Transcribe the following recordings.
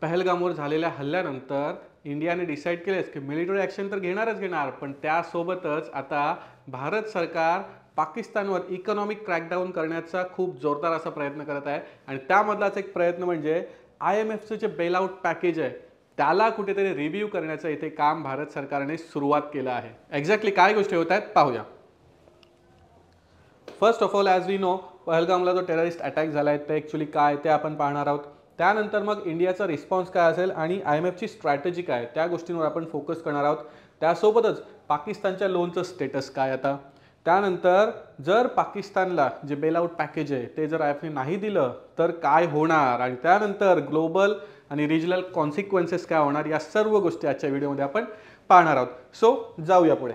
पहलगामवर झालेल्या हल्ल्यानंतर इंडियाने डिसाईड केलेच की मिलिटरी ॲक्शन तर घेणारच घेणार, पण त्यासोबतच आता भारत सरकार पाकिस्तानवर इकॉनॉमिक क्रॅकडाऊन करण्याचा खूप जोरदार असा प्रयत्न करत आहे. आणि त्यामधलाच एक प्रयत्न म्हणजे IMFचं जे बेलआउट पॅकेज आहे त्याला कुठेतरी रिव्ह्यू करण्याचं इथे काम भारत सरकारने सुरुवात केलं आहे. एक्झॅक्टली काय गोष्टी होत आहेत पाहूया. First of all as we know, पहलगामला जो टेररिस्ट अटॅक झाला आहे ते ॲक्च्युली काय ते आपण पाहणार आहोत. त्यानंतर मग इंडियाचा रिस्पॉन्स काय असेल आणि IMFची स्ट्रॅटेजी काय त्या गोष्टींवर आपण फोकस करणार आहोत. त्यासोबतच पाकिस्तानच्या लोनचं स्टेटस काय आता, त्यानंतर जर पाकिस्तानला जे बेलआउट पॅकेज आहे ते जर IMFने नाही दिलं तर काय होणार, आणि त्यानंतर ग्लोबल आणि रिजनल कॉन्सिक्वेन्सेस काय होणार, या सर्व गोष्टी आजच्या व्हिडिओमध्ये आपण पाहणार आहोत. सो जाऊया पुढे.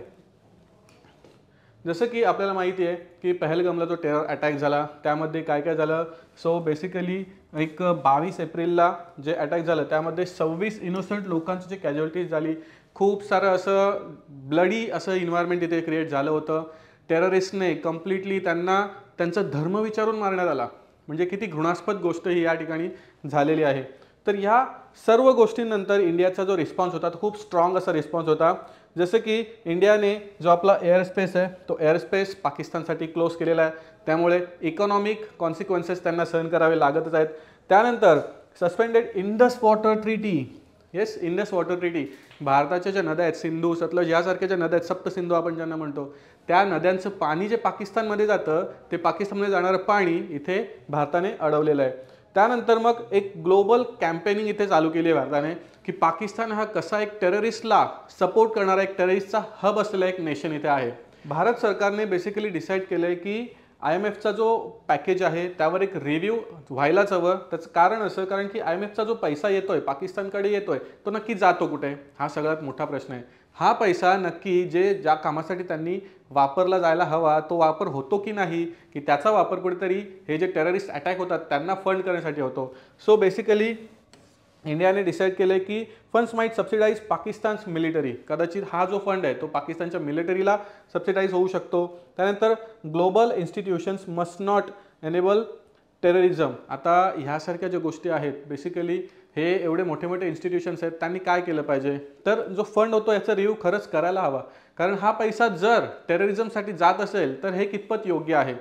जसं की आपल्याला माहिती आहे की पहलगामला जो टेरर अटॅक झाला त्यामध्ये काय काय झालं. सो बेसिकली एक 22 एप्रिलला जे अटॅक झालं त्यामध्ये 26 इनोसंट लोकांची जे कॅज्युअलिटीज झाली, खूप सारं असं ब्लडी असं इन्व्हायरमेंट इथे क्रिएट झालं होतं. टेररिस्टने कम्प्लिटली त्यांना त्यांचा धर्म विचारून मारण्यात आला, म्हणजे किती घृणास्पद गोष्ट ही या ठिकाणी झालेली आहे. तर ह्या सर्व गोष्टींनंतर इंडियाचा जो रिस्पॉन्स होता तो खूप स्ट्रॉंग असा रिस्पॉन्स होता. जसं की इंडियाने जो आपला एअरस्पेस आहे तो एअरस्पेस पाकिस्तानसाठी क्लोज केलेला आहे, त्यामुळे इकॉनॉमिक कॉन्सिक्वेन्सेस त्यांना सहन करावे लागतच आहेत. त्यानंतर suspended Indus water treaty. Yes, Indus water treaty. भारताच्या ज्या नद्या आहेत सिंधू सतलज यासारख्या ज्या नद्या आहेत, सप्त सिंधू आपण ज्यांना म्हणतो, त्या नद्यांचं पाणी जे पाकिस्तानमध्ये जातं ते पाकिस्तानमध्ये जाणारं पाणी इथे भारताने अडवलेलं आहे. त्यानंतर मग एक ग्लोबल कॅम्पेनिंग इथे चालू केली आहे भारताने की पाकिस्तान हा कसा एक टेररिस्टला सपोर्ट करणारा एक टेररिस्टचा हब असलेला एक नेशन इथे आहे. भारत सरकारने बेसिकली डिसाईड केलं आहे की IMFचा जो पॅकेज आहे त्यावर एक रिव्ह्यू व्हायलाच हवं. त्याचं कारण असं, कारण की IMFचा जो पैसा येतोय पाकिस्तानकडे येतोय तो नक्की जातो कुठे, हा सगळ्यात मोठा प्रश्न आहे. हा पैसा नक्की ज्या कामासाठी त्यांनी वापरला जायला हवा तो वापर होतो की नाही, की त्याचा वापर कुठेतरी हे जे टेररिस्ट अटॅक होतात त्यांना फंड करण्यासाठी होतो. सो बेसिकली इंडियाने डिसाईड केलं की funds might subsidise Pakistan's military. कदाचित हा जो फंड आहे तो पाकिस्तानच्या मिलिटरीला सबसिडाईज होऊ शकतो. त्यानंतर global institutions must not enable terrorism. आता ह्यासारख्या ज्या गोष्टी आहेत बेसिकली हे एवढे मोठे मोठे इन्स्टिट्यूशन्स आहेत त्यांनी काय केलं पाहिजे, तर जो फंड होतो याचा रिव्ह्यू खरंच करायला हवा, कारण हा पैसा जर टेररिझमसाठी जात असेल तर हे कितपत योग्य आहे.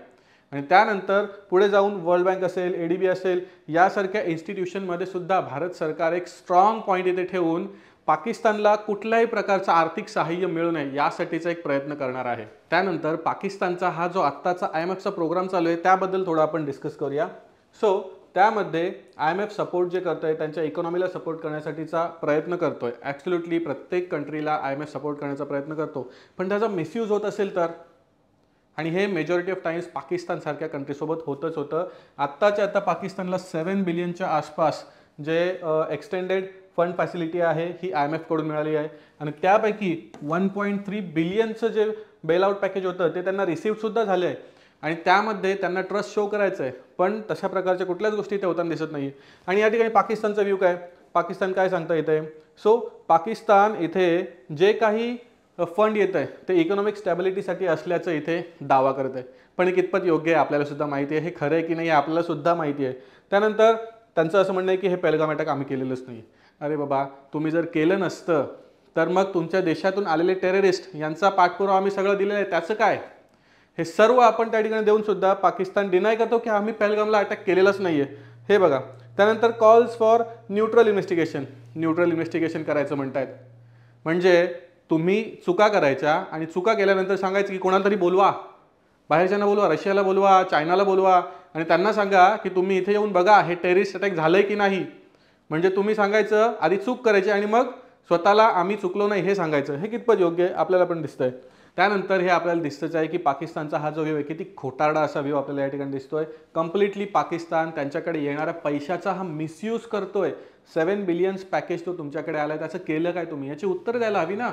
आणि त्यानंतर पुढे जाऊन वर्ल्ड बँक असेल, ADB असेल, यासारख्या इन्स्टिट्यूशनमध्ये सुद्धा भारत सरकार एक स्ट्रॉंग पॉईंट इथे ठेवून पाकिस्तानला कुठल्याही प्रकारचं आर्थिक सहाय्य मिळू नये यासाठीचा एक प्रयत्न करणार आहे. त्यानंतर पाकिस्तानचा हा जो आत्ताचा IMFचा प्रोग्राम चालू आहे त्याबद्दल थोडं आपण डिस्कस करूया. सो त्यामध्ये IMF सपोर्ट जे करतोय त्यांच्या इकॉनॉमीला सपोर्ट करण्यासाठीचा प्रयत्न करतोय. ॲब्सोल्युटली प्रत्येक कंट्रीला IMF सपोर्ट करण्याचा प्रयत्न करतो, पण त्याचा मिसयूज होत असेल तर, आणि हे मेजॉरिटी ऑफ टाइम्स पाकिस्तानसारख्या कंट्रीसोबत होतच होतं. आत्ताच्या आता पाकिस्तानला 7 बिलियनच्या आसपास जे एक्सटेंडेड फंड फॅसिलिटी आहे ही IMF कडून मिळाली आहे, आणि त्यापैकी 1.3 बिलियनचं जे बेलआउट पॅकेज होतं ते त्यांना रिसिव्हसुद्धा झालं आहे. आणि त्यामध्ये त्यांना ट्रस्ट शो करायचं आहे, पण तशा प्रकारच्या कुठल्याच गोष्टी ते होताना दिसत नाही. आणि या ठिकाणी पाकिस्तानचा व्ह्यू काय, पाकिस्तान काय सांगता येते. सो पाकिस्तान इथे जे काही फंड येत आहे ते इकॉनॉमिक स्टॅबिलिटीसाठी असल्याचं इथे दावा करत आहे, पण हे कितपत योग्य आहे आपल्याला सुद्धा माहिती आहे, हे खरं आहे की नाही आपल्याला सुद्धा माहिती आहे. त्यानंतर त्यांचं असं म्हणणं आहे की हे पहलगाम अटॅक आम्ही केलेलंच नाही. अरे बाबा, तुम्ही जर केलं नसतं तर मग तुमच्या देशातून आलेले टेररिस्ट यांचा पाठपुरावा आम्ही सगळं दिलेलं आहे, त्याचं काय. हे सर्व आपण त्या ठिकाणी देऊन सुद्धा पाकिस्तान डिनाय करतो की आम्ही पहलगामला अटॅक केलेलाच नाही आहे. हे बघा. त्यानंतर calls for neutral investigation. Neutral investigation करायचं म्हणतायत, म्हणजे तुम्ही चुका करायच्या आणि चुका केल्यानंतर सांगायचं की कोणाला तरी बोलवा, बाहेरच्यांना बोलवा, रशियाला बोलवा, चायनाला बोलवा, आणि त्यांना सांगा की तुम्ही इथे येऊन बघा हे टेररिस्ट अटॅक झालंय की नाही. म्हणजे तुम्ही सांगायचं आधी चूक करायची आणि मग स्वतःला आम्ही चुकलो नाही हे सांगायचं. हे कितपत योग्य आहे आपल्याला पण दिसतंय. त्यानंतर हे आपल्याला दिसतंच आहे की पाकिस्तानचा हा जो व्ह्यू आहे किती खोटारडा असा व्ह्यू आपल्याला या ठिकाणी दिसतोय. कम्प्लिटली पाकिस्तान त्यांच्याकडे येणाऱ्या पैशाचा हा मिसयूज करतोय. 7 बिलियन्स पॅकेज तो तुमच्याकडे आलाय, त्याचं केलं काय तुम्ही, याची उत्तर द्यायला हवी ना,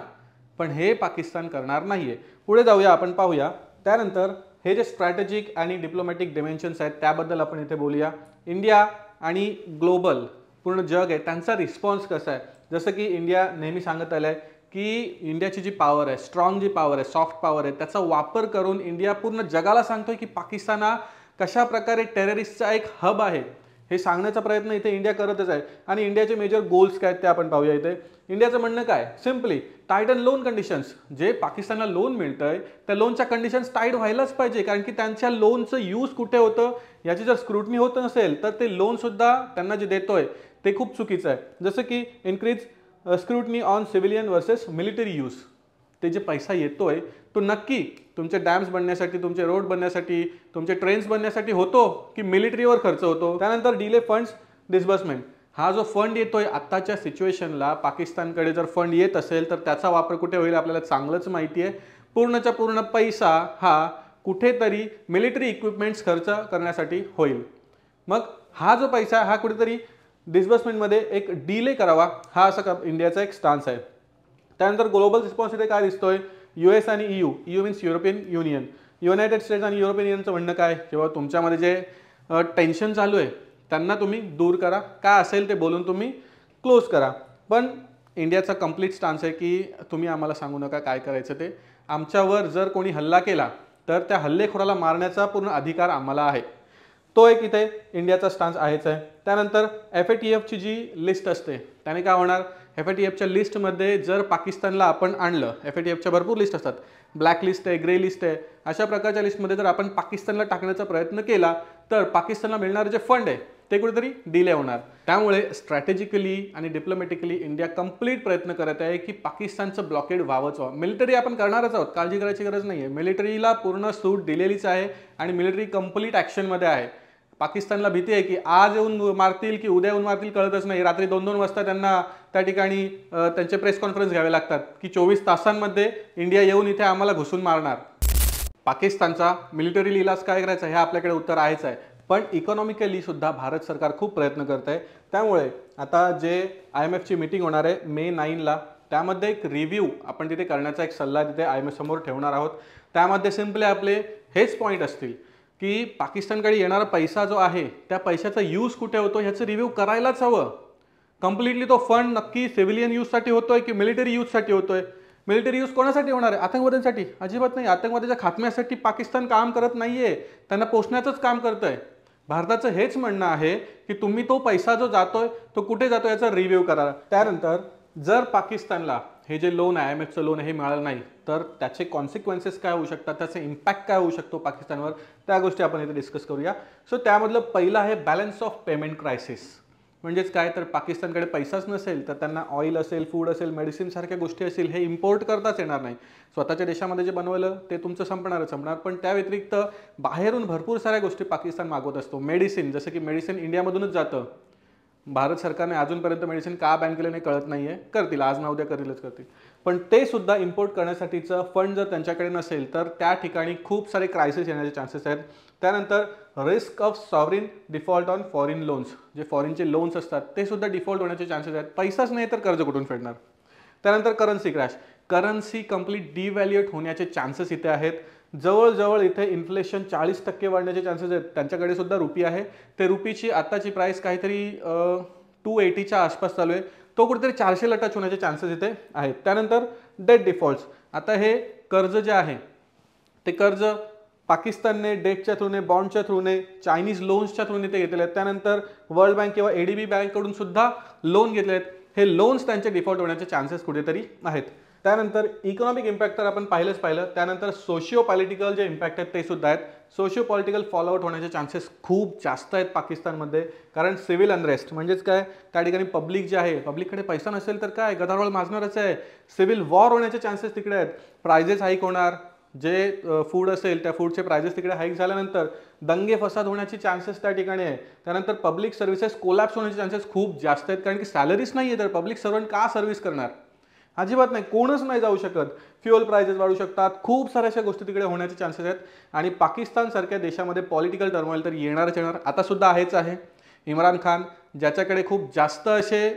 पण हे पाकिस्तान करणार नाहीये. पुढे जाऊया, आपण पाहूया. त्यानंतर हे जे स्ट्रॅटेजिक आणि डिप्लोमॅटिक डिमेन्शन्स आहेत त्याबद्दल आपण इथे बोलूया. इंडिया आणि ग्लोबल पूर्ण जग आहे त्यांचा रिस्पॉन्स कसा आहे. जसं की इंडिया नेहमी सांगत आलं आहे की इंडियाची जी पॉवर आहे, स्ट्रॉंग जी पॉवर आहे, सॉफ्ट पॉवर आहे, त्याचा वापर करून इंडिया पूर्ण जगाला सांगतोय की पाकिस्तान हा कशा प्रकारे टेररिस्टचा एक हब आहे. हे सांगण्याचा प्रयत्न इथे इंडिया करतच आहे। आणि इंडियाचे मेजर गोल्स काय आहेत ते आपण पाहूया। इथे इंडियाचं म्हणणं काय, सिम्पली टाइटन लोन कंडिशन्स, जे पाकिस्तानला लोन मिळतंय त्या लोनच्या कंडिशन्स टाईट व्हायलाच पाहिजे, कारण की त्यांच्या लोनचं यूज कुठे होतं याची जर स्क्रुटनी होत नसेल तर ते लोन सुद्धा त्यांना जे देतोय ते खूप चुकीचं आहे। जसं की increase scrutiny on civilian versus military use, ते जे पैसा येतोय तो नक्की तुमचे डॅम्स बनण्यासाठी, तुमचे रोड बनण्यासाठी, तुमचे ट्रेन्स बनण्यासाठी होतो की मिलिटरीवर खर्च होतो। त्यानंतर डिले फंड्स डिस्बर्समेंट, हा जो फंड येतोय आत्ताच्या सिच्युएशनला पाकिस्तानकडे जर फंड येत असेल तर त्याचा वापर कुठे होईल आपल्याला चांगलंच माहिती आहे। पूर्णच्या पूर्ण पैसा हा कुठेतरी मिलिटरी इक्विपमेंट्स खर्च करण्यासाठी होईल। मग हा जो पैसा हा कुठेतरी डिस्बर्समेंटमध्ये एक डिले करावा, हा असा इंडियाचा एक स्टान्स आहे। त्यानंतर ग्लोबल रिस्पॉन्सिबिलिटी काय दिसतोय, यूएस आणि EU, EU means European union, United states आणि युरोपियन युनियनचं म्हणणं काय, किंवा तुमच्यामध्ये जे टेन्शन चालू आहे त्यांना तुम्ही दूर करा, काय असेल ते बोलून तुम्ही क्लोज करा। पण इंडियाचा कंप्लीट स्टान्स आहे की तुम्ही आम्हाला सांगू नका काय करायचं ते, आमच्यावर जर कोणी हल्ला केला तर त्या हल्लेखोराला मारण्याचा पूर्ण अधिकार आम्हाला आहे, तो एक इथे इंडियाचा स्टान्स आहेच आहे। त्यानंतर FATFची जी लिस्ट असते त्याने काय होणार, FATFच्या लिस्टमध्ये जर पाकिस्तानला आपण आणलं, FATFच्या भरपूर लिस्ट असतात, ब्लॅक लिस्ट आहे, ग्रे लिस्ट आहे, अशा प्रकारच्या लिस्टमध्ये जर आपण पाकिस्तानला टाकण्याचा प्रयत्न केला तर पाकिस्तानला मिळणारे जे फंड आहे ते कुठेतरी डिले होणार। त्यामुळे स्ट्रॅटेजिकली आणि डिप्लोमॅटिकली इंडिया कंप्लीट प्रयत्न करत आहे की पाकिस्तानचं ब्लॉकेड व्हावंच व्हावं। मिलिटरी आपण करणारच आहोत, काळजी करायची गरज नाही आहे, मिलिटरीला पूर्ण सूट दिलेलीच आहे आणि मिलिटरी कंप्लीट ॲक्शनमध्ये आहे। पाकिस्तानला भीती आहे की आज येऊन मारतील की उद्या येऊन मारतील कळतच नाही, रात्री 2-2 वाजता त्यांना त्या ठिकाणी त्यांचे प्रेस कॉन्फरन्स घ्यावे लागतात की 24 तासांमध्ये इंडिया येऊन इथे आम्हाला घुसून मारणार। पाकिस्तानचा मिलिटरी इलाज काय करायचा हे आपल्याकडे उत्तर आहेच आहे, पण इकॉनॉमिकली सुद्धा भारत सरकार खूप प्रयत्न करत आहे। त्यामुळे आता जे IMFची मीटिंग होणार आहे May 9ला, त्यामध्ये एक रिव्ह्यू आपण तिथे करण्याचा एक सल्ला तिथे IMF समोर ठेवणार आहोत। त्यामध्ये सिम्पली आपले हेच पॉईंट असतील की पाकिस्तानकडे येणारा पैसा जो आहे त्या पैशाचा यूज कुठे होतो ह्याचं रिव्ह्यू करायलाच हवं। कंप्लीटली तो फंड नक्की सिव्हिलियन यूजसाठी होतोय की मिलिटरी यूजसाठी होतोय, मिलिटरी यूज कोणासाठी होणार आहे, आतंकवाद्यांसाठी अजिबात नाही, आतंकवादाच्या खात्म्यासाठी पाकिस्तान काम करत नाहीये, त्यांना पोषण्याचंच काम करतंय। भारताचं हेच म्हणणं आहे की तुम्ही तो पैसा जो जातोय तो कुठे जातोय याचा रिव्ह्यू करा। त्यानंतर जर पाकिस्तानला हे जे लोन आहे IMFचं लोन हे मिळालं नाही तर त्याचे कॉन्सिक्वेन्सेस काय होऊ शकतात, त्याचे इम्पॅक्ट काय होऊ शकतो पाकिस्तानवर, त्या गोष्टी आपण इथे डिस्कस करूया। सो त्यामधलं पहिलं आहे बॅलन्स ऑफ पेमेंट क्रायसिस, म्हणजेच काय तर पाकिस्तानकडे पैसाच नसेल तर त्यांना ऑइल असेल, फूड असेल, मेडिसिन सारख्या गोष्टी असतील हे इम्पोर्ट करताच येणार नाही। स्वतःच्या देशामध्ये जे बनवलं ते तुमचं संपणार, पण त्या व्यतिरिक्त बाहेरून भरपूर साऱ्या गोष्टी पाकिस्तान मागवत असतो। मेडिसिन, जसं की मेडिसिन इंडियामधूनच जातं, भारत सरकारने अजूनपर्यंत मेडिसिन का बॅन केलं नाही कळत नाहीये, करतील आज ना उद्या करतील, पण ते सुद्धा इम्पोर्ट करण्यासाठीचं फंड जर त्यांच्याकडे नसेल तर त्या ठिकाणी खूप सारे क्रायसिस येण्याचे चान्सेस आहेत। त्यानंतर risk of sovereign default on foreign loans, जे फॉरेनचे लोन्स असतात ते सुद्धा डिफॉल्ट होण्याचे चान्सेस आहेत, पैसाच नाही तर कर्ज कुठून फेडणार। त्यानंतर करन्सी क्रॅश, करन्सी कंप्लीट डिव्हॅल्युएट होण्याचे चान्सेस इथे आहेत, जवळजवळ इथे इन्फ्लेशन 40% वाढण्याचे चान्सेस आहेत। त्यांच्याकडे सुद्धा रुपी आहे, ते रुपीची आत्ताची प्राइस काहीतरी 280च्या आसपास चालू आहे, तो कुठेतरी 400ला टच होण्याचे चान्सेस इथे आहेत। त्यानंतर डेट डिफॉल्ट्स, आता हे कर्ज जे आहे ते कर्ज पाकिस्तानने डेटच्या थ्रूने, बॉन्डच्या थ्रूने, चायनीज लोन्सच्या थ्रूने ते घेतलेले आहेत। त्यानंतर वर्ल्ड बँक किंवा ADB बँककडून सुद्धा लोन घेतले आहेत, हे लोन्स त्यांचे डिफॉल्ट होण्याचे चान्सेस कुठेतरी आहेत। त्यानंतर इकॉनॉमिक इम्पॅक्ट तर आपण पाहिलं, त्यानंतर सोशिओ पॉलिटिकल जे इम्पॅक्ट आहेत ते सुद्धा आहेत। सोशिओ पॉलिटिकल फॉलोआउट होण्याचे चान्सेस खूप जास्त आहेत पाकिस्तानमध्ये, कारण सिव्हिल अनरेस्ट म्हणजेच काय, त्या ठिकाणी पब्लिक जे आहे, पब्लिककडे पैसा नसेल तर काय गदारोळ माजणारच आहे, सिव्हिल वॉर होण्याचे चान्सेस तिकडे आहेत, प्राइजेस हाईक होणार, जे फूड असेल त्या फूडचे प्राइजेस तिकडे हाईक झाल्यानंतर दंगे फसाद होण्याची चान्सेस त्या ठिकाणी आहे। त्यानंतर पब्लिक सर्व्हिसेस कोलॅप्स होण्याचे चान्सेस खूप जास्त आहेत, कारण की सॅलरीज नाही आहे तर पब्लिक सर्वंट का सर्व्हिस करणार, अजिबात नाही, कोणच नाही जाऊ शकत। फ्युअल प्राइजेस वाढू शकतात, खूप साऱ्या अशा गोष्टी तिकडे होण्याचे चान्सेस आहेत। आणि पाकिस्तान सारख्या देशामध्ये पॉलिटिकल टर्मोइल तर येणारच येणार, आता सुद्धा आहेच आहे। इम्रान खान ज्याच्याकडे खूप जास्त असे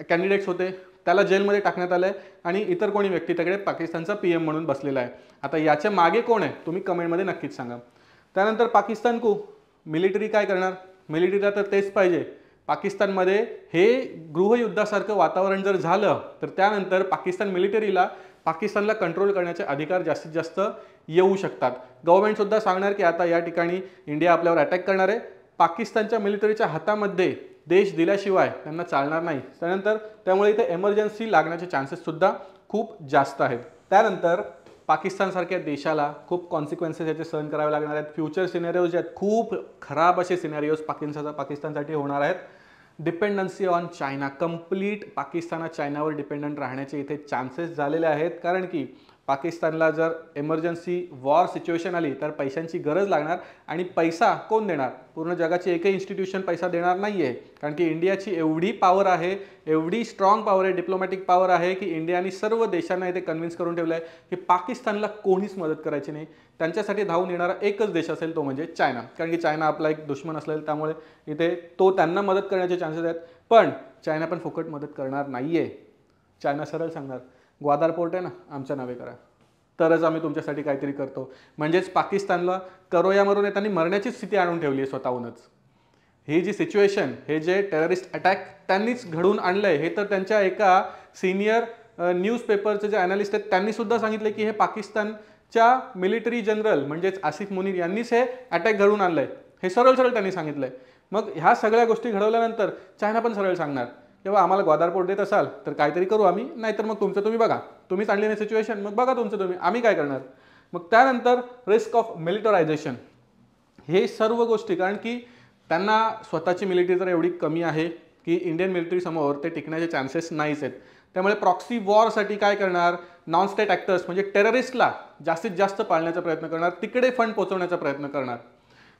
कॅन्डिडेट्स होते त्याला जेलमध्ये टाकण्यात आलं आहे आणि इतर कोणी व्यक्ती त्याकडे पाकिस्तानचा PM म्हणून बसलेला आहे। आता याच्या मागे कोण आहे तुम्ही कमेंटमध्ये नक्कीच सांगा। त्यानंतर पाकिस्तान मिलिटरी काय करणार, मिलिटरीला तर तेच पाहिजे। पाकिस्तानमध्ये हे गृहयुद्धासारखं वातावरण जर झालं तर त्यानंतर पाकिस्तान मिलिटरीला पाकिस्तानला कंट्रोल करण्याचे अधिकार जास्तीत जास्त येऊ शकतात। गव्हर्नमेंट सुद्धा सांगणार की आता या ठिकाणी इंडिया आपल्यावर अटॅक करणार आहे, पाकिस्तानच्या मिलिटरीच्या हातामध्ये देश दिल्याशिवाय त्यांना चालणार नाही. त्यानंतर त्यामुळे इथे एमर्जन्सी लागण्याचे चान्सेस सुद्धा खूप जास्त आहेत. त्यानंतर पाकिस्तानसारख्या देशाला खूप कॉन्सिक्वेन्सेस याचे सहन करावे लागणार आहेत. फ्युचर सिनेरिओज जे आहेत खूप खराब असे सिनेरिओज पाकिस्तानसाठी होणार आहेत. Dependency on China, complete Pakistan चायनावर डिपेंडंट राहण्याचे इथे चान्सेस झालेले आहेत. कारण की पाकिस्तानला जर एमर्जन्सी वॉर सिच्युएशन आली तर पैशांची गरज लागणार आणि पैसा कोण देणार? पूर्ण जगाची एकही इन्स्टिट्यूशन पैसा देणार नाही आहे. कारण की इंडियाची एवढी पॉवर आहे, एवढी स्ट्रॉंग पॉवर आहे, डिप्लोमॅटिक पॉवर आहे की इंडियाने सर्व देशांना इथे कन्व्हिन्स करून ठेवलं आहे की पाकिस्तानला कोणीच मदत करायची नाही. त्यांच्यासाठी धावून येणारा एकच देश असेल तो म्हणजे चायना. कारण की चायना आपला एक दुश्मन असेल, त्यामुळे इथे तो त्यांना मदत करण्याचे चान्सेस आहेत. पण चायना पण फुकट मदत करणार नाही आहे. चायना सरळ सांगणार ग्वादार पोर्ट आहे ना, आमच्या नावे करा, तरच आम्ही तुमच्यासाठी काहीतरी करतो. म्हणजेच पाकिस्तानला करोयामरून येताना मरण्याची स्थिती आणून ठेवली आहे स्वतःहूनच. ही जी सिच्युएशन, हे जे टेररिस्ट अटॅक त्यांनीच घडवून आणलं आहे, हे तर त्यांच्या एका सिनियर न्यूजपेपरचे जे ॲनालिस्ट आहेत त्यांनी सुद्धा सांगितलं की हे पाकिस्तानच्या मिलिटरी जनरल म्हणजेच आसिफ मुनीर यांनीच हे अटॅक घडवून आणलं आहे. हे सरळ सरळ त्यांनी सांगितलं आहे. मग ह्या सगळ्या गोष्टी घडवल्यानंतर चायना पण सरळ सांगणार तेव्हा आम्हाला ग्वादार पोर्ट देत असाल तर काहीतरी करू आम्ही, नाहीतर मग तुमचं तुम्ही बघा, तुम्हीच आणली नाही सिच्युएशन, मग बघा तुमचं तुम्ही, आम्ही काय करणार. मग त्यानंतर रिस्क ऑफ मिलिटरायझेशन, हे सर्व गोष्टी, कारण की त्यांना स्वतःची मिलिटरी तर एवढी कमी आहे की इंडियन मिलिटरी समोर ते टिकण्याचे चान्सेस नाहीच आहेत. त्यामुळे प्रॉक्सी वॉरसाठी काय करणार, नॉन स्टेट ॲक्टर्स म्हणजे टेररिस्टला जास्तीत जास्त पाळण्याचा प्रयत्न करणार, तिकडे फंड पोहोचवण्याचा प्रयत्न करणार,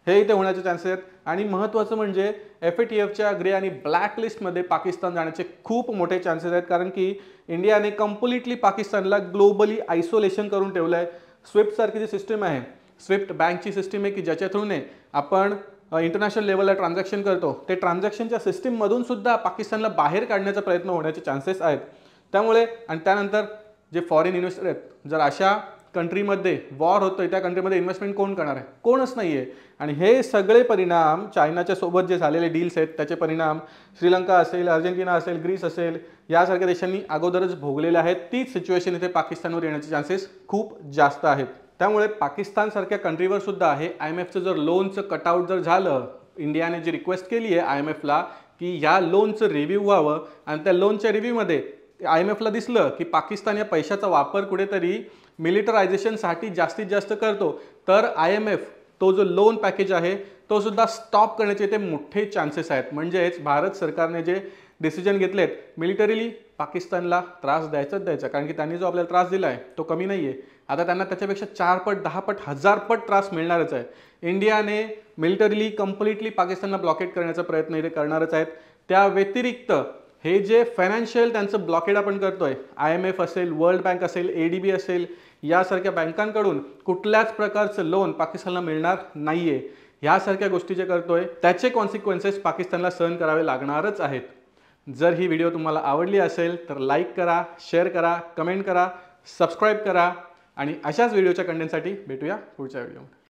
हे इथे होण्याचे चान्सेस आहेत. आणि महत्त्वाचं म्हणजे FATFच्या ग्रे आणि ब्लॅक लिस्टमध्ये पाकिस्तान जाण्याचे खूप मोठे चान्सेस आहेत. कारण की इंडियाने कम्प्लिटली पाकिस्तानला ग्लोबली आयसोलेशन करून ठेवलं आहे. स्विफ्टसारखी जी सिस्टीम आहे, स्विफ्ट बँकची सिस्टीम आहे की ज्याच्या थ्रूने आपण इंटरनॅशनल लेवलला ट्रान्झॅक्शन करतो, ते ट्रान्झॅक्शनच्या सिस्टीममधून सुद्धा पाकिस्तानला बाहेर काढण्याचा प्रयत्न होण्याचे चान्सेस आहेत. त्यामुळे आणि त्यानंतर जे फॉरेन इन्व्हेस्टर आहेत, जर अशा कंट्रीमध्ये वॉर होतोय त्या कंट्रीमध्ये इन्व्हेस्टमेंट कोण करणार आहे? कोणच नाही आहे. आणि हे सगळे परिणाम चायनाच्या सोबत जे झालेले डील्स आहेत त्याचे परिणाम श्रीलंका असेल, अर्जेंटिना असेल, ग्रीस असेल, यासारख्या देशांनी अगोदरच भोगलेले आहेत. तीच सिच्युएशन इथे पाकिस्तानवर येण्याचे चान्सेस खूप जास्त आहेत. त्यामुळे पाकिस्तानसारख्या कंट्रीवर सुद्धा हे IMFचं जर लोनचं कटआउट जर झालं, इंडियाने जी रिक्वेस्ट केली आहे IMFला की या लोनचं रिव्ह्यू व्हावं आणि त्या लोनच्या रिव्ह्यूमध्ये IMFला दिसलं की पाकिस्तान या पैशाचा वापर कुठेतरी मिलिटरायझेशनसाठी जास्तीत जास्त करतो, तर IMF तो जो लोन पॅकेज आहे तो सुद्धा स्टॉप करण्याचे ते मोठे चान्सेस आहेत. म्हणजेच भारत सरकारने जे डिसिजन घेतलेत, मिलिटरीली पाकिस्तानला त्रास द्यायचा, कारण की त्यांनी जो आपल्याला त्रास दिला आहे तो कमी नाही आहे. आता त्यांना त्याच्यापेक्षा 4 पट 10 पट 1000 पट त्रास मिळणारच आहे. इंडियाने मिलिटरीली कम्प्लिटली पाकिस्तानला ब्लॉकेट करण्याचा प्रयत्न इथे करणारच आहेत. त्या व्यतिरिक्त हे जे फायनान्शियल त्यांचं ब्लॉकेड आपण करतोय, IMF असेल, वर्ल्ड बँक असेल, ADB असेल, यासारख्या बँकांकडून कुठल्याच प्रकारचं लोन पाकिस्तानला मिळणार नाहीये. यासारख्या गोष्टी जे करतोय त्याचे कॉन्सिक्वेन्सेस पाकिस्तानला सहन करावे लागणारच आहेत. जर ही व्हिडिओ तुम्हाला आवडली असेल तर लाईक करा, शेअर करा, कमेंट करा, सबस्क्राईब करा आणि अशाच व्हिडिओच्या कंटेंटसाठी भेटूया पुढच्या व्हिडिओमध्ये.